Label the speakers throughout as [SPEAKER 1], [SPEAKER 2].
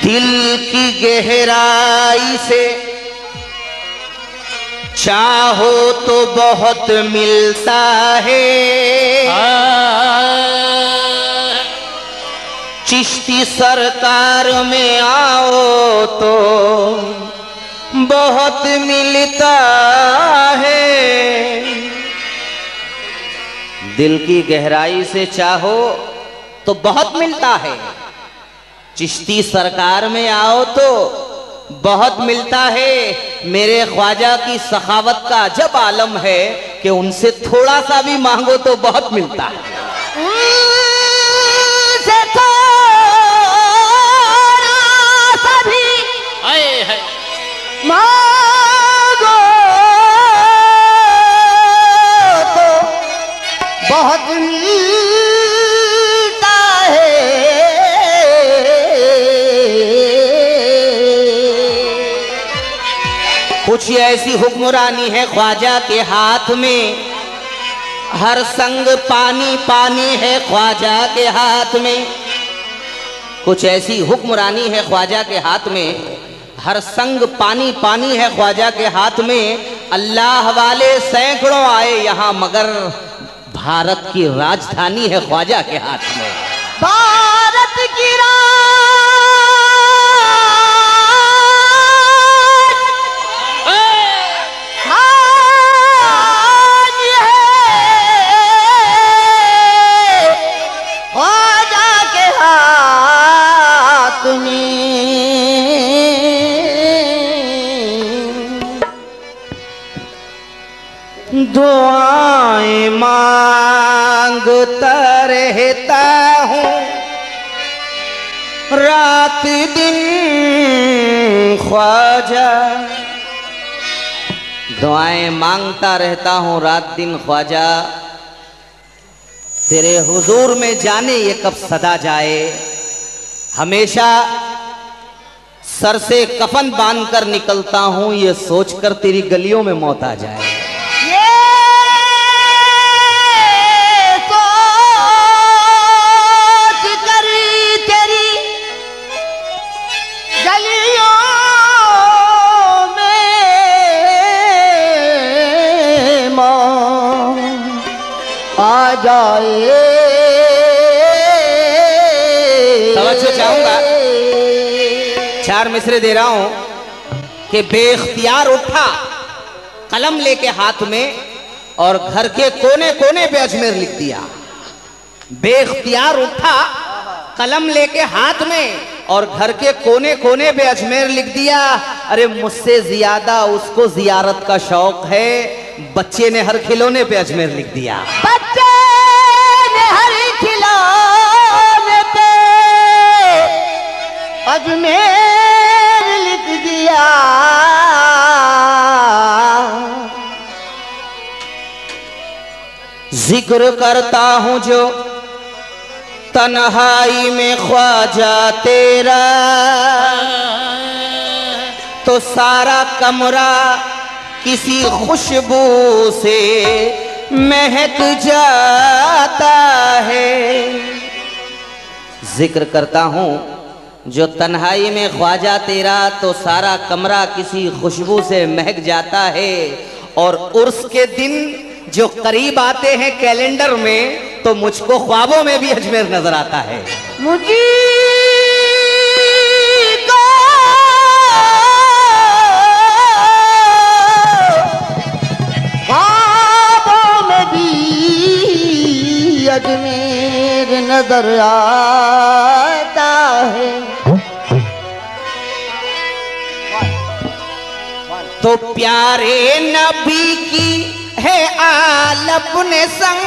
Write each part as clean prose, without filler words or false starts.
[SPEAKER 1] दिल की गहराई से चाहो तो बहुत मिलता है। चिश्ती सरकार में आओ तो बहुत मिलता है। दिल की गहराई से चाहो तो बहुत मिलता है। चिश्ती सरकार में आओ तो बहुत मिलता है। मेरे ख्वाजा की सखावत का अजब आलम है कि उनसे थोड़ा सा भी मांगो तो बहुत मिलता है।
[SPEAKER 2] उनसे थोड़ा सा भी मांगो तो बहुत मिलता है।
[SPEAKER 1] कुछ ऐसी हुक्मरानी है ख्वाजा के हाथ में, हर संग पानी पानी है ख्वाजा के हाथ में। कुछ ऐसी हुक्मरानी है ख्वाजा के हाथ में, हर संग पानी पानी है ख्वाजा के हाथ में। अल्लाह वाले सैकड़ों आए यहाँ मगर भारत की राजधानी है ख्वाजा के हाथ में।
[SPEAKER 2] भारत की
[SPEAKER 1] दुआएं मांगता रहता हूँ रात दिन ख्वाजा। दुआएं मांगता रहता हूँ रात दिन ख्वाजा। तेरे हुजूर में जाने ये कब सदा जाए। हमेशा सर से कफन बांधकर निकलता हूँ ये सोचकर तेरी गलियों में मौत आ जाए।
[SPEAKER 2] जाए
[SPEAKER 1] तवज्जो चाहूंगा, 4 मिसरे दे रहा हूं कि बेख्तियार उठा कलम लेके हाथ में और घर के कोने कोने पे अजमेर लिख दिया। बेख्तियार उठा कलम लेके हाथ में और घर के कोने कोने पे अजमेर लिख दिया। अरे मुझसे ज्यादा उसको जियारत का शौक है। बच्चे ने हर खिलौने पे अजमेर लिख दिया।
[SPEAKER 2] बच्चे ने हर खिलौने पे अजमेर लिख दिया।
[SPEAKER 1] जिक्र करता हूं जो तन्हाई में ख्वाजा तेरा, तो सारा कमरा किसी खुशबू से महक जाता है। जिक्र करता हूँ जो तन्हाई में ख्वाजा तेरा, तो सारा कमरा किसी खुशबू से महक जाता है। और उर्स के दिन जो करीब आते हैं कैलेंडर में, तो मुझको ख्वाबों में भी अजमेर नजर आता है।
[SPEAKER 2] मुझे अजमेर नजर आता है।
[SPEAKER 1] तो प्यारे नबी की है आल अपने संग,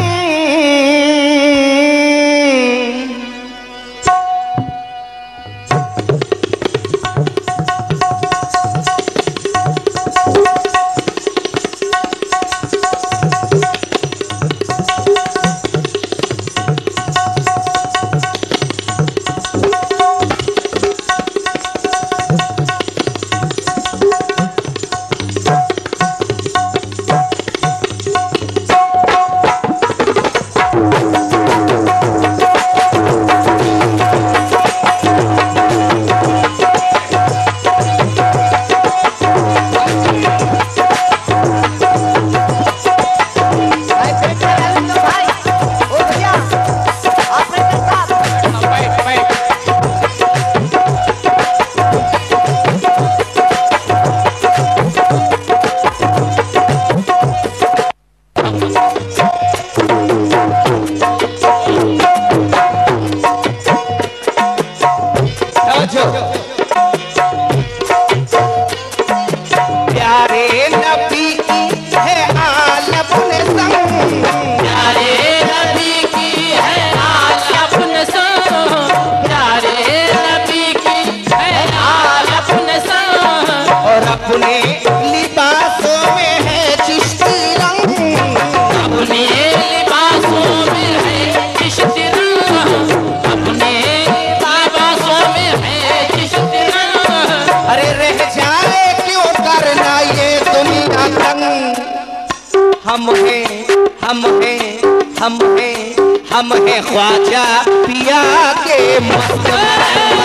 [SPEAKER 1] हम हैं ख्वाजा पिया के मस्त मलंग,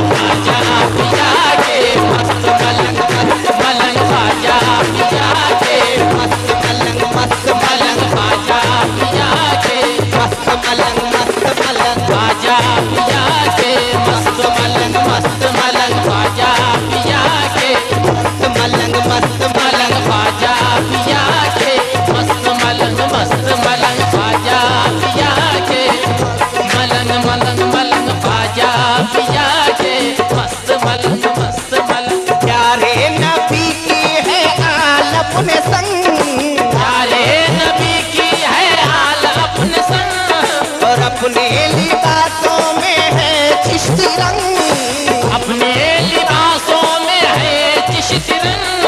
[SPEAKER 1] ख्वाजा पिया के मस्त मलंग, मलंग ख्वाजा पिया के मस्त मलंग, मस्त मलंग ख्वाजा पिया के मस्त मलंग, मस्त मलंग ख्वाजा पिया के मस्त मलंग, मस्त मलंग ख्वाजा पिया के मस्त मलंग, मस्त मलंग ख्वाजा पिया के मस्त मलंग, मस्त मलंग ख्वाजा पिया के मलंग, मलंग मलंग ख्वाजा पिया के मस्त मलंग, मस्त मलंग। प्यारे नबी की है आल अपने संग, प्यारे नबी की है आल अपने संग, और अपने लिबासों में है चिश्ती रंग, अपने लिबासों में है चिश्ती रंग।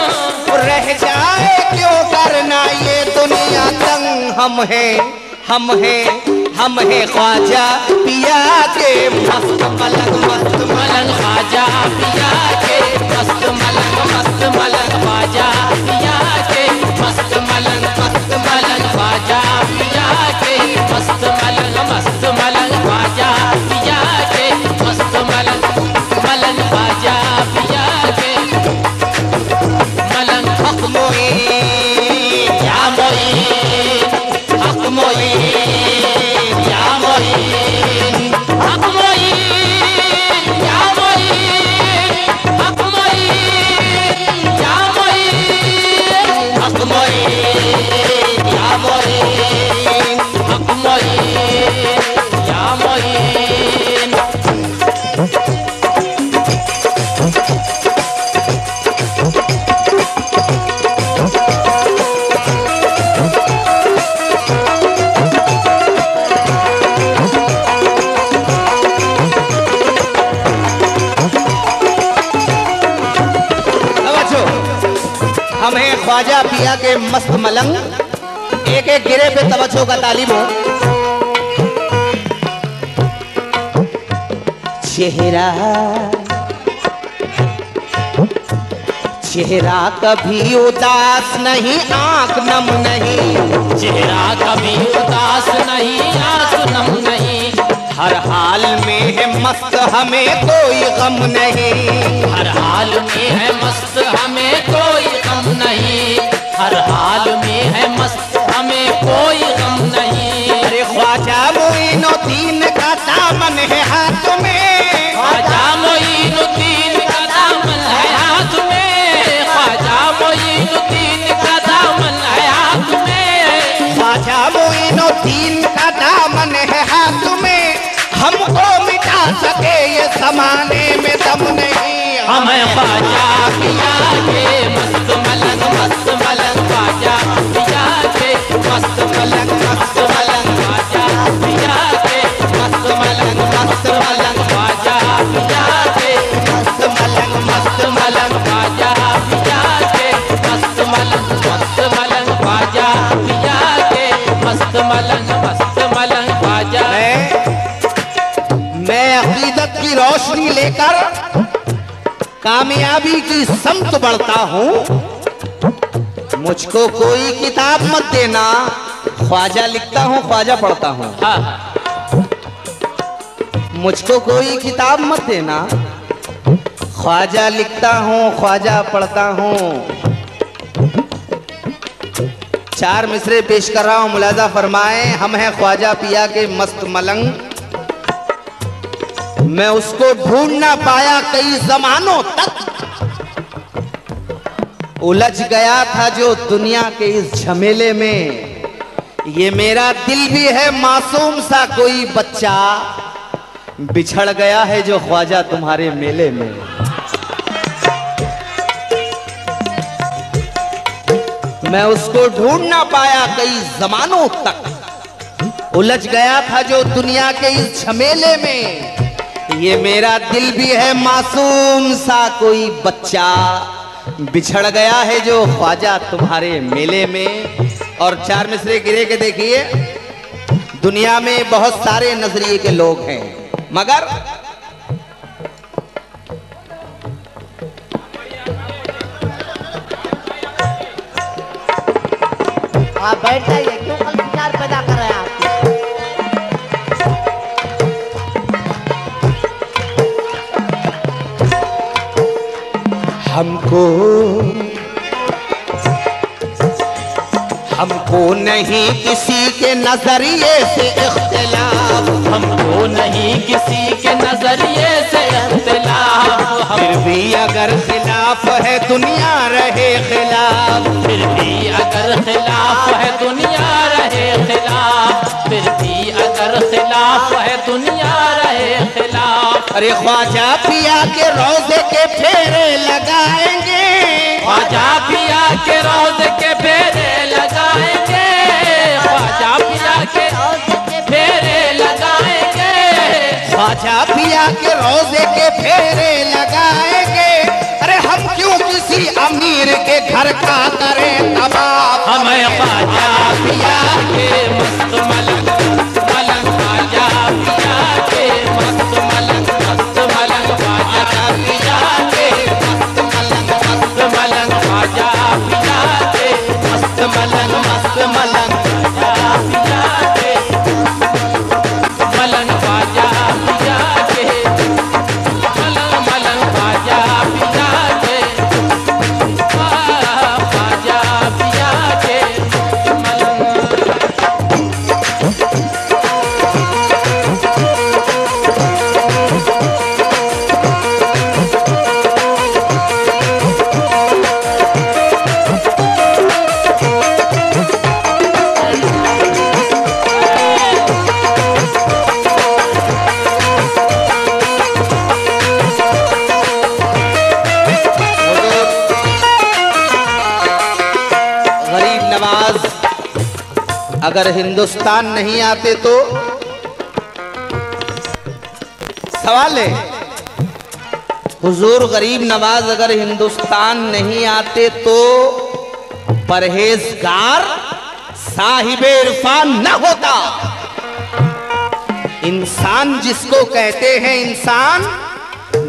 [SPEAKER 1] रह जाए क्यों करना ये दुनिया तंग, हम हैं ख्वाजा पिया के मस्त मलंग, मस्त मलंग ख्वाजा पिया के मस्त मलंग, मस्त मलंग ख्वाजा पिया के मस्त मलंग, मस्त मलंग ख्वाजा पिया के मस्त मलंग, मस्त मलंग ख्वाजा पिया के मस्त मलंग, मलंग ख्वाजा पिया के मलंग। हक मोईन या मोईन, हक मोईन या मोईन, हक मोईन या मोईन, हक मोईन या मोईन, हक मोईन या मोईन, हक मोईन या मोईन। हम हैं ख्वाजा पिया के मस्त मलंग। एक एक गिरे पे तवज्जो का तालिब हो। चेहरा कभी उदास नहीं, आंख नम नहीं, चेहरा कभी उदास नहीं, आंख नम नहीं, हर हाल में है मस्त हमें कोई गम नहीं, हर हाल में है मस्त हमें कोई गम नहीं, हर हाल में है मस्त हमें कोई गम नहीं। अरे ख्वाजा मोइनुद्दीन का दामन है हाथ में, ख्वाजा मोइनुद्दीन का दामन है हाथ में, ख्वाजा मोइनुद्दीन का दामन है हाथ में, ख्वाजा मोइनुद्दीन का दामन है हाथ में, हमको मिटा सके ये ज़माने में दम नहीं। हमें ख्वाजा पिया के मस्त मलंग, मस्त मलंग ख्वाजा पिया के मस्त मलंग, मस्त मलंग ख्वाजा पिया के मस्त मलंग, मस्त मलंग ख्वाजा पिया के मस्त मलंग, मस्त मलंग ख्वाजा पिया के मस्त मलंग, मस्त मलंग ख्वाजा पिया के मस्त मलंग, मस्त मलंग ख्वाजा। मैं अकीदत की रोशनी लेकर कामयाबी की समत बढ़ता हूँ। मुझको कोई किताब मत देना, ख्वाजा लिखता हूँ, ख्वाजा पढ़ता हूँ। मुझको कोई किताब मत देना, ख्वाजा लिखता हूँ, ख्वाजा पढ़ता हूँ। चार मिसरे पेश कर रहा हूँ, मुलाजा फरमाए। हम हैं ख्वाजा पिया के मस्त मलंग। मैं उसको ढूंढ ना पाया कई जमानों तक, उलझ गया था जो दुनिया के इस झमेले में। ये मेरा दिल भी है मासूम सा कोई बच्चा, बिछड़ गया है जो ख्वाजा तुम्हारे मेले में। मैं उसको ढूंढ ना पाया कई जमानों तक, उलझ गया था जो दुनिया के इस झमेले में। ये मेरा दिल भी है मासूम सा कोई बच्चा, बिछड़ गया है जो ख्वाजा तुम्हारे मेले में। और चार मिसरे गिरे के देखिए। दुनिया में बहुत सारे नजरिए के लोग हैं, मगर
[SPEAKER 2] आप बैठ जाइए, क्यों प्यार पैदा कर रहे हैं आप।
[SPEAKER 1] हमको नहीं किसी के नजरिए से इख्तिलाफ,
[SPEAKER 3] हमको नहीं किसी के नजरिए से इख्तिलाफ,
[SPEAKER 1] फिर भी अगर खिलाफ है दुनिया रहे खिलाफ,
[SPEAKER 3] फिर भी अगर खिलाफ है दुनिया रहे खिलाफ, फिर भी अगर खिलाफ है दुनिया रहे खिलाफ।
[SPEAKER 1] अरे ख्वाजा पिया के रोजे के फेरे लगाएंगे,
[SPEAKER 3] ख्वाजा पिया के रोजे के फेरे लगाएंगे, ख्वाजा पिया के फेरे लगाएंगे,
[SPEAKER 1] ख्वाजा पिया के रोजे के फेरे लगाएंगे। अरे हम क्यों किसी अमीर के घर का करें तबाह,
[SPEAKER 3] हमें ख्वाजा पिया के मस्त मलंग मलंग, ख्वाजा पिया के मस्त मलंग मस्त मलंग, ख्वाजा पिया के मस्त मलंग मस्त मलंग, ख्वाजा पिया के मस्त मलंग मस्त मलंग, ख्वाजा पिया के मलंग, ख्वाजा पिया के मलंग मलंग, ख्वाजा पिया के ख्वाजा पिया के मलंग।
[SPEAKER 1] गरीब नवाज अगर हिंदुस्तान नहीं आते तो सवाल है, हुजूर गरीब नवाज अगर हिंदुस्तान नहीं आते तो परहेजगार साहिब इरफान न होता। इंसान जिसको कहते हैं इंसान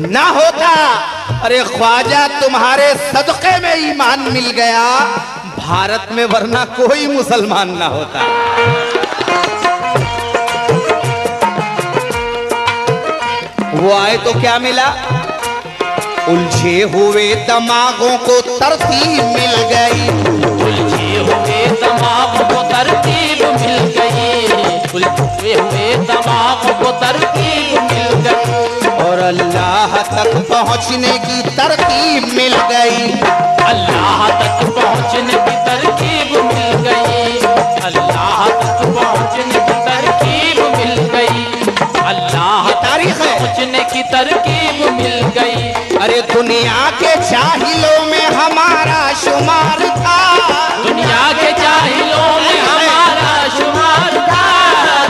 [SPEAKER 1] न होता। अरे ख्वाजा तुम्हारे सदक़े में ईमान मिल गया भारत में, वरना कोई मुसलमान ना होता। वो आए तो क्या मिला, उलझे हुए दिमागों को तरतीब मिल गई,
[SPEAKER 3] उलझे हुए दिमाग को तरतीब मिल गई, उलझे हुए दिमाग को तरतीब मिल गई,
[SPEAKER 1] और अल्लाह तक पहुंचने की तरकीब मिल गई,
[SPEAKER 3] अल्लाह तक पहुंचने की तरकीब मिल गई, अल्लाह तक पहुंचने की तरकीब मिल गई, अल्लाह
[SPEAKER 1] तारीख है।
[SPEAKER 3] पहुंचने की तरकीब मिल गई।
[SPEAKER 1] अरे दुनिया के जाहिलों में हमारा शुमार था,
[SPEAKER 3] दुनिया के जाहिलों में हमारा शुमार था,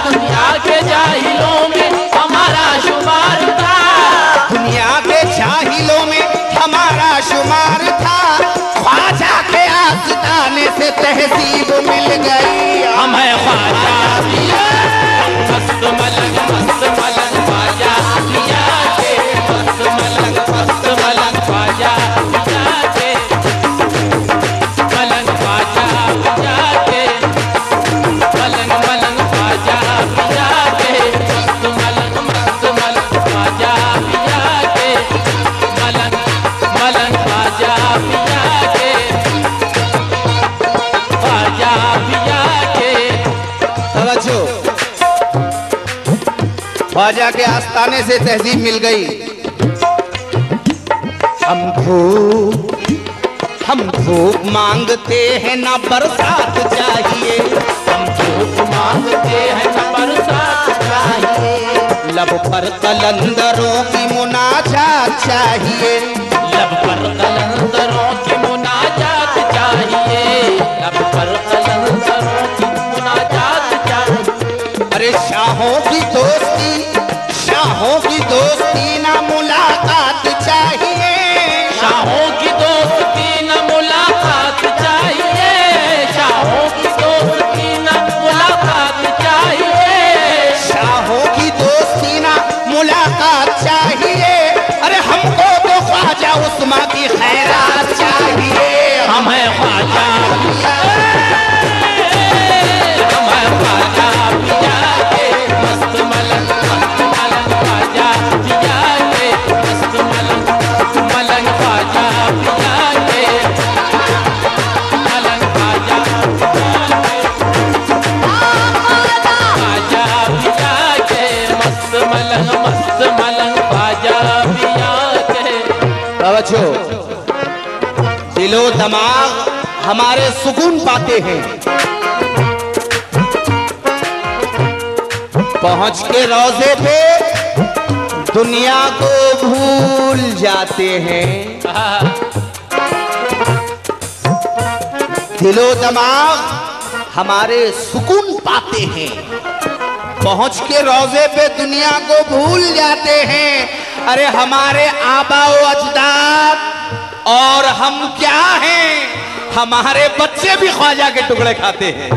[SPEAKER 3] दुनिया के जाहिलों में हमारा शुमार था,
[SPEAKER 1] दुनिया के जाहिलों में हमारा शुमार था। ख्वाजा के आस्ताने से तहजीब मिल गई,
[SPEAKER 3] हमें ख्वाजा पिया मस्त मलंग मस्त मलंग, ख्वाजा पिया के मस्त मलंग मस्त मलंग, ख्वाजा पिया के मलंग, ख्वाजा पिया के मलंग मलंग, ख्वाजा पिया के मस्त मलंग मस्त मलंग, ख्वाजा पिया के मलंग मलंग, ख्वाजा पिया के ख्वाजा पिया के।
[SPEAKER 1] तवज्जो, ख्वाजा के आस्ताने से तहजीब मिल गई। हम धूप मांगते हैं ना बरसात चाहिए,
[SPEAKER 3] हम धूप मांगते हैं न बरसात चाहिए,
[SPEAKER 1] लब पर कलंदरों की मुनाजात चाहिए,
[SPEAKER 3] लब पर कलंदरों की मुनाजात चाहिए, लब पर कलंदरों की मुनाजात चाहिए।
[SPEAKER 1] अरे शाहों की दोस्ती ना मुलाकात चाहिए,
[SPEAKER 3] शाहों की दोस्ती न मुलाकात चाहिए, शाहों की दोस्ती न मुलाकात चाहिए,
[SPEAKER 1] शाहों की दोस्ती ना मुलाकात चाहिए। अरे हमको तो ख्वाजा उस्मा की खैरात चाहिए,
[SPEAKER 3] हमें ख्वाजा हमें
[SPEAKER 1] तवज्जो, दिलो दिमाग हमारे सुकून पाते हैं, पहुंच के रोजे पे दुनिया को भूल जाते हैं। दिलो दिमाग हमारे सुकून पाते हैं, पहुंच के रोजे पे दुनिया को भूल जाते हैं। अरे हमारे आबाओ अजदाद और हम क्या हैं, हमारे बच्चे भी ख्वाजा के टुकड़े खाते हैं।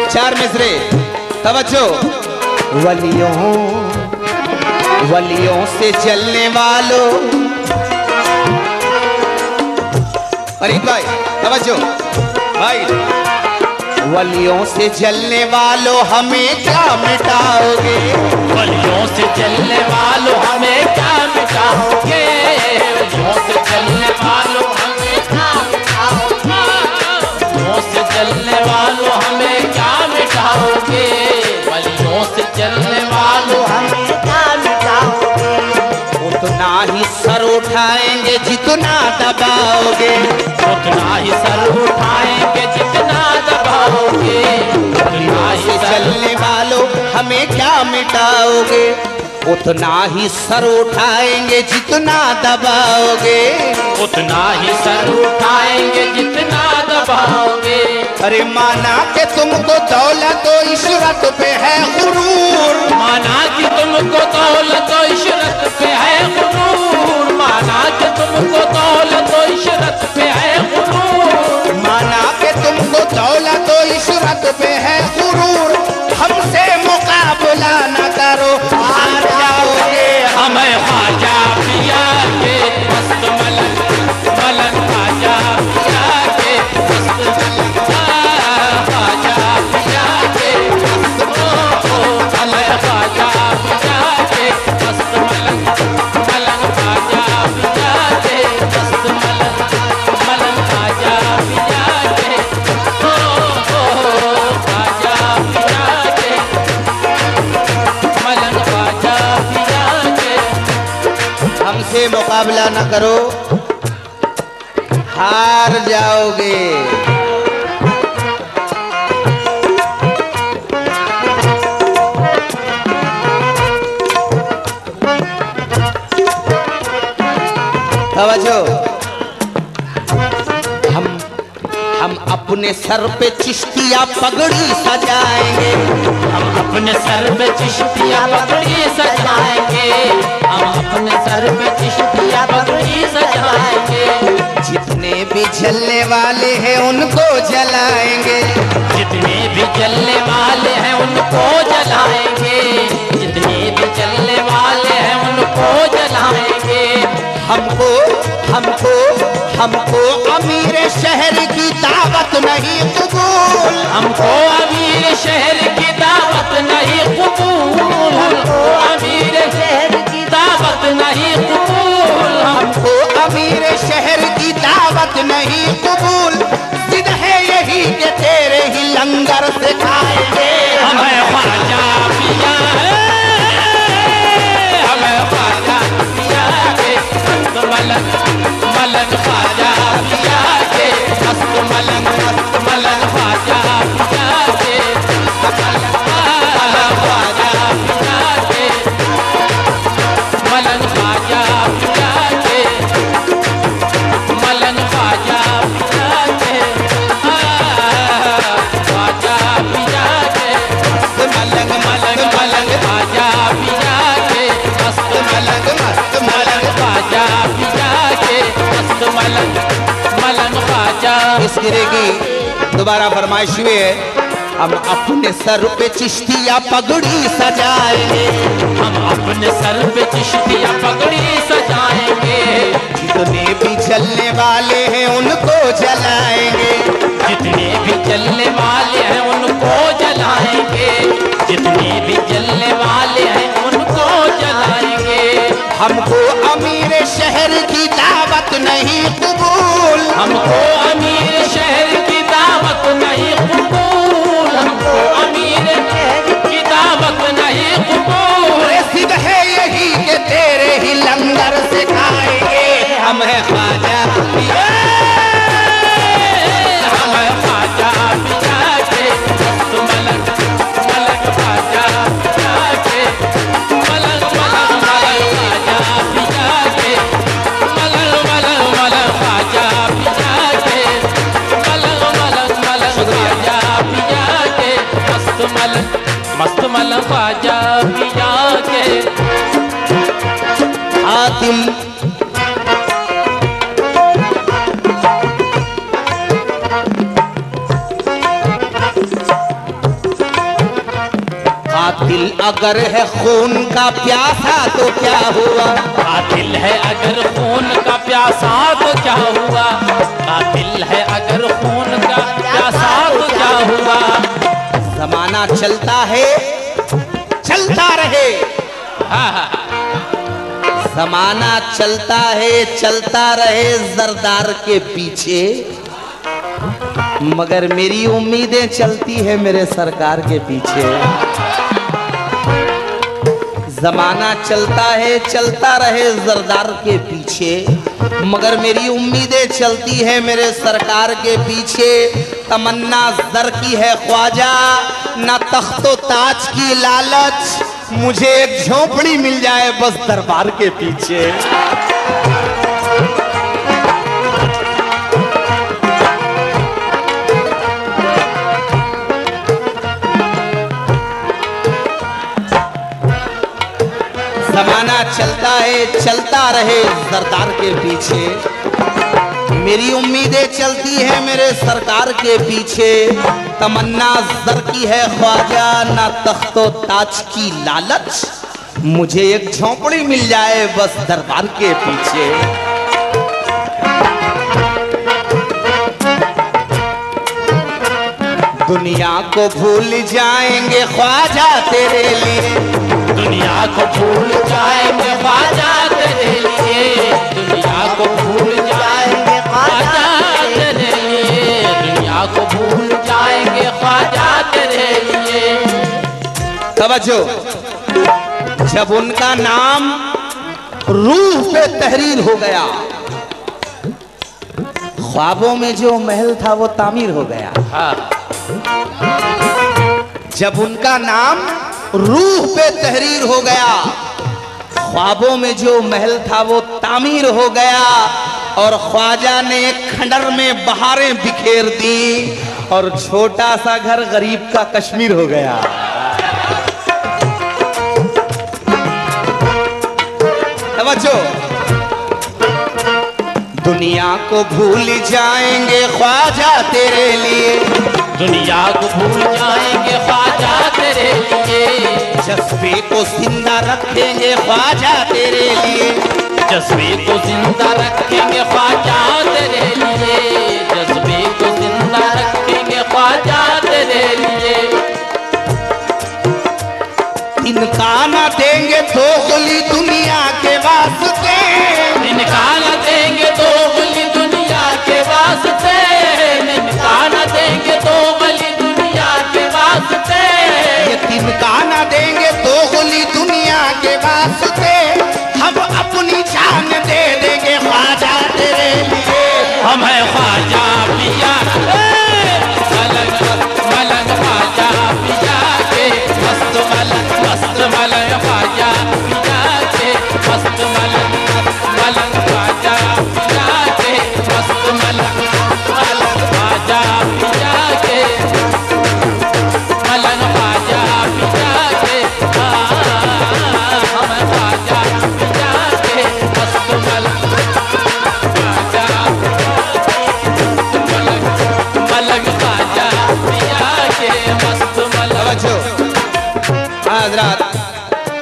[SPEAKER 1] चार मिसरे, तवज्जो। वलियों से चलने वालों, फरीद भाई तवज्जो भाई, वलियों से चलने वालों हमें क्या मिटाओगे,
[SPEAKER 3] वलियों से चलने वालों हमें क्या मिटाओगे, वलियों से चलने वालों हमें क्या मिटाओगे, वलियों से चलने वालों हमें क्या मिटाओगे, वलियों से चलने वालों हमें क्या मिटाओगे।
[SPEAKER 1] उतना ही सर उठाएंगे जितना दबाओगे,
[SPEAKER 3] उतना ही सर उठाएंगे जितना दबाओगे, उतना ही
[SPEAKER 1] चलने वालों हमें क्या मिटाओगे, उतना ही सर उठाएंगे जितना दबाओगे,
[SPEAKER 3] उतना ही सर उठाएंगे जितना दबाओगे।
[SPEAKER 1] अरे माना कि तुमको दौलत और इशरत पे है गुरूर,
[SPEAKER 3] माना कि तुमको दौलत और इशरत पे है गुरूर, माना कि तुमको दौलत और इशरत पे है गुरूर,
[SPEAKER 1] माना कि तुमको दौलत और इशरत पे है गुरूर, हमसे मुकाबला न करो हार जाओगे।
[SPEAKER 3] हमें ख्वाजा पिया के मस्त मलंग, मलंग ख्वाजा पिया के मस्त मलंग, ख्वाजा पिया के मस्त, हमें ख्वाजा पिया के मस्त मलंग, मलंग ख्वाजा पिया के मस्त मलंग, मलंग ख्वाजा पिया के, ख्वाजा पिया के, मलंग ख्वाजा पिया के।
[SPEAKER 1] हमसे मुकाबला न करो हार जाओगे। तवज्जो, हम अपने सर पे चिश्तिया पगड़ी सजाएंगे,
[SPEAKER 3] हम अपने सर पे चिश्तिया पगड़ी सजाएंगे, हम अपने सर पे चिश्तिया पगड़ी सजाएंगे,
[SPEAKER 1] जितने भी जलने वाले हैं उनको जलाएंगे,
[SPEAKER 3] जितने भी जलने वाले हैं उनको जलाएंगे, जितने भी जलने वाले हैं उनको जलाएंगे।
[SPEAKER 1] हमको हमको हमको अमीर शहर की दावत नहीं कबूल,
[SPEAKER 3] हमको अमीर शहर की दावत नहीं कबूल, हमको अमीर शहर की दावत नहीं कबूल,
[SPEAKER 1] हमको अमीर शहर की दावत नहीं कबूल, जिद है यही कि तेरे ही लंगर से खाएंगे।
[SPEAKER 3] हमें ख्वाजा पिया है, हमें ख्वाजा पिया के मस्त मलंग, मलंग ख्वाजा पिया के मस्त मलंग, मस्त मलंग ख्वाजा पिया के, ख्वाजा पिया के, मलंग ख्वाजा पिया के, मलंग ख्वाजा पिया के, ख्वाजा पिया के,
[SPEAKER 1] मलंग मलंग मलंग
[SPEAKER 3] ख्वाजा पिया के मस्त
[SPEAKER 1] मलंग मस्त मलंग
[SPEAKER 3] ख्वाजा पिया के मस्त मलंग, मलंग ख्वाजा।
[SPEAKER 1] इस गिरे की दोबारा फरमाइश हुई है, हम अपने सर पे चिश्तिया पगड़ी सजाएंगे,
[SPEAKER 3] हम अपने सर पे चिश्तिया पगड़ी सजाएंगे,
[SPEAKER 1] जितने भी जलने वाले हैं उनको जलाएंगे,
[SPEAKER 3] जितने भी जलने वाले हैं उनको जलाएंगे, जितने भी जलने वाले हैं उनको जलाएंगे।
[SPEAKER 1] हमको अमीर शहर की दावत नहीं कबूल,
[SPEAKER 3] हमको अमीर शहर की दावत नहीं कबूल, हमको ख्वाजा पिया के
[SPEAKER 1] कातिल कातिल अगर है खून का प्यासा तो क्या हुआ?
[SPEAKER 3] कातिल है अगर खून का प्यासा तो क्या हुआ? कातिल है अगर खून का प्यासा तो क्या हुआ?
[SPEAKER 1] जमाना चलता है चलता रहे, जमाना चलता रहे जरदार के पीछे, मगर मेरी उम्मीदें चलती है मेरे सरकार के पीछे। जमाना चलता रहे जरदार के पीछे, मगर मेरी उम्मीदें चलती है मेरे सरकार के पीछे। तमन्ना जर की है ख्वाजा, ना तख्तो ताज की लालच, मुझे एक झोपड़ी मिल जाए बस दरबार के पीछे। जमाना चलता रहे सरदार के पीछे, मेरी उम्मीदें चलती है मेरे सरकार के पीछे। तमन्ना जर की है ख्वाजा, ना तख्तो ताज की लालच, मुझे एक झोंपड़ी मिल जाए बस दरबार के पीछे। दुनिया को भूल जाएंगे ख्वाजा तेरे लिए,
[SPEAKER 3] दुनिया को भूल जाएंगे ख्वाजा तेरे लिए, दुनिया को भूल जाएंगे ख्वाजा तेरे लिए, दुनिया को भूल जाएंगे ख्वाजा तेरे लिए।
[SPEAKER 1] तवज्जो, जब उनका नाम रूह पे तहरीर हो गया, ख्वाबों में जो महल था वो तामीर हो गया। जब उनका नाम रूह पे तहरीर हो गया, ख्वाबों में जो महल था वो तामीर हो गया, और ख्वाजा ने एक खंडर में बहारें बिखेर दी, और छोटा सा घर गरीब का कश्मीर हो गया। तवज्जो, दुनिया को भूल जाएंगे ख्वाजा तेरे लिए,
[SPEAKER 3] दुनिया को भूल जाएंगे ख्वाजा तेरे लिए,
[SPEAKER 1] जज्बे को जिंदा रखेंगे ख्वाजा तेरे लिए,
[SPEAKER 3] जज्बे को जिंदा रखेंगे ख्वाजा तेरे लिए, जज्बे को जिंदा रखेंगे ख्वाजा तेरे लिए।
[SPEAKER 1] इनका न देंगे दोगली दुनिया के वास्ते,
[SPEAKER 3] इनका न देंगे दोगली दुनिया के वास्ते, इनका न देंगे दोगली दुनिया के वास्ते,
[SPEAKER 1] ये तिनका न देंगे दोगली दुनिया के वास्ते, हम अपनी जान दे देंगे ख्वाजा तेरे लिए।
[SPEAKER 3] हम है ख्वाजा पिया मलंग मलंग ख्वाजा पिया के मस्त मलंग ख्वाजा पिया के मस्त मलंग ख्वाजा पिया के मस्त मलंग ख्वाजा पिया के मलंग ख्वाजा पिया के, हम ख्वाजा पिया के मस्त मलंग ख्वाजा मलंग ख्वाजा पिया के मस्त मलंग।
[SPEAKER 1] हज़रात,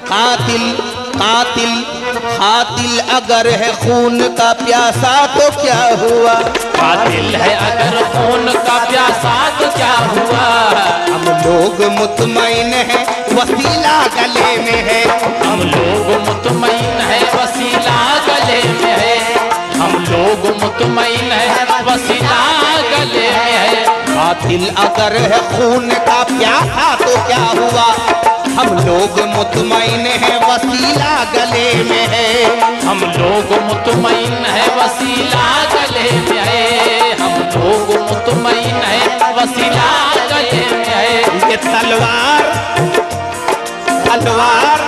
[SPEAKER 1] कातिल कातिल कातिल अगर है खून का प्यासा तो क्या हुआ?
[SPEAKER 3] कातिल है अगर खून का प्यासा तो क्या हुआ?
[SPEAKER 1] हम लोग मुतमईन हैं वसीला गले में है,
[SPEAKER 3] हम लोग मुतमईन है वसीला गले में है, हम लोग मुतमईन है वसीला गले में है।
[SPEAKER 1] कातिल अगर है खून का प्यासा तो क्या हुआ? हम लोग मुतमईन है वसीला गले में है,
[SPEAKER 3] हम लोग मुतमईन है वसीला गले में है, हम लोग मुतमईन है वसीला गले में है।
[SPEAKER 1] ये तलवार तलवार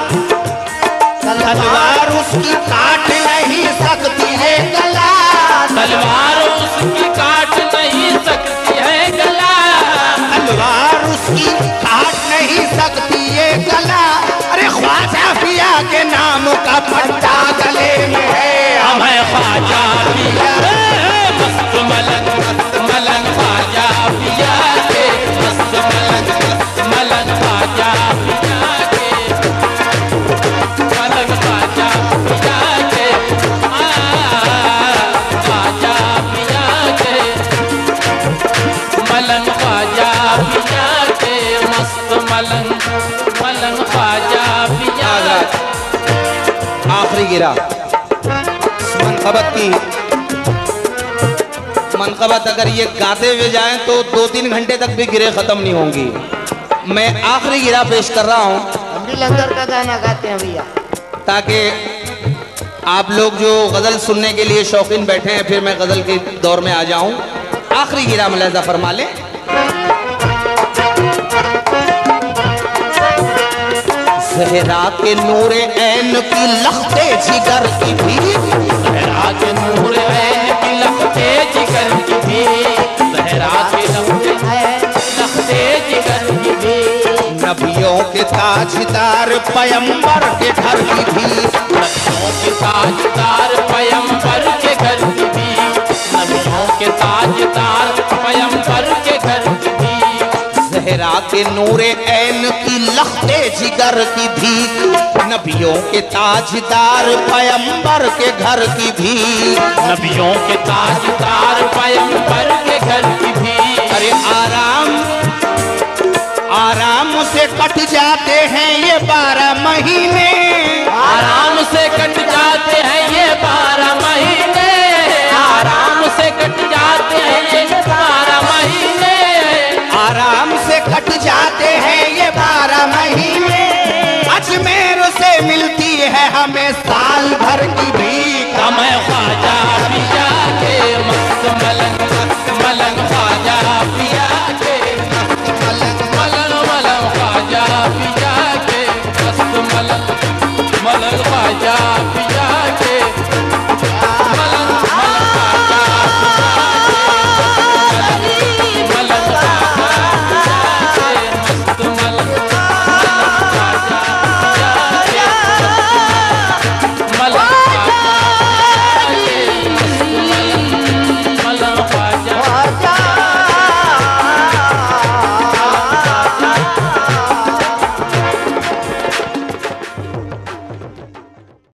[SPEAKER 1] तलवार उसकी काट नहीं सकती है गला,
[SPEAKER 3] तलवार उसकी काट नहीं सकती है गला,
[SPEAKER 1] तलवार उसकी काट नहीं सकती है गला,
[SPEAKER 3] ख्वाजा पिया मस्त मलंग ख्वाजा पिया के मस्त मलंग ख्वाजा पिया के मलंग ख्वाजा पिया के ख्वाजा पिया के मलंग ख्वाजा पिया के मस्त मलंग ख्वाजा पिया।
[SPEAKER 1] आखिरी गिरा मनकबत की मनकबत अगर ये गाते हुए जाएं तो 2-3 घंटे तक भी गिरे खत्म नहीं होंगी। मैं आखिरी गिरा पेश कर रहा हूं,
[SPEAKER 2] हम भी लंगर का गाना गाते हैं भैया,
[SPEAKER 1] ताकि आप लोग जो गजल सुनने के लिए शौकीन बैठे हैं फिर मैं गजल के दौर में आ जाऊं। आखिरी गिरा मुलाहिजा फरमा लें। ज़हरा के नूरे ऐन की लख्ते जिगर की भी,
[SPEAKER 3] ज़हरा के नूरे ऐन की लख्ते जिगर की भी, ज़हरा के लख्ते जिगर की भी,
[SPEAKER 1] नबियों के ताजदार पयंबर के घर की भी,
[SPEAKER 3] नबियों के ताजदार पयंबर के घर की भी, नबियों के ताजदार पयंबर के घर की भी,
[SPEAKER 1] ज़हरा के नूरे ऐन की लख्ते जिगर की भी, नबियों के ताजदार पयंबर के घर की भी,
[SPEAKER 3] नबियों के ताजदार पयंबर के घर की भी।
[SPEAKER 1] अरे आराम से कट जाते हैं ये 12 महीने,
[SPEAKER 3] आराम से कट जाते हैं ये 12 महीने, आराम से कट जाते हैं ये 12 महीने,
[SPEAKER 1] आराम से कट जाते हैं ये 12 महीने। अजमेर से मिलती है हमें साल भर की भी।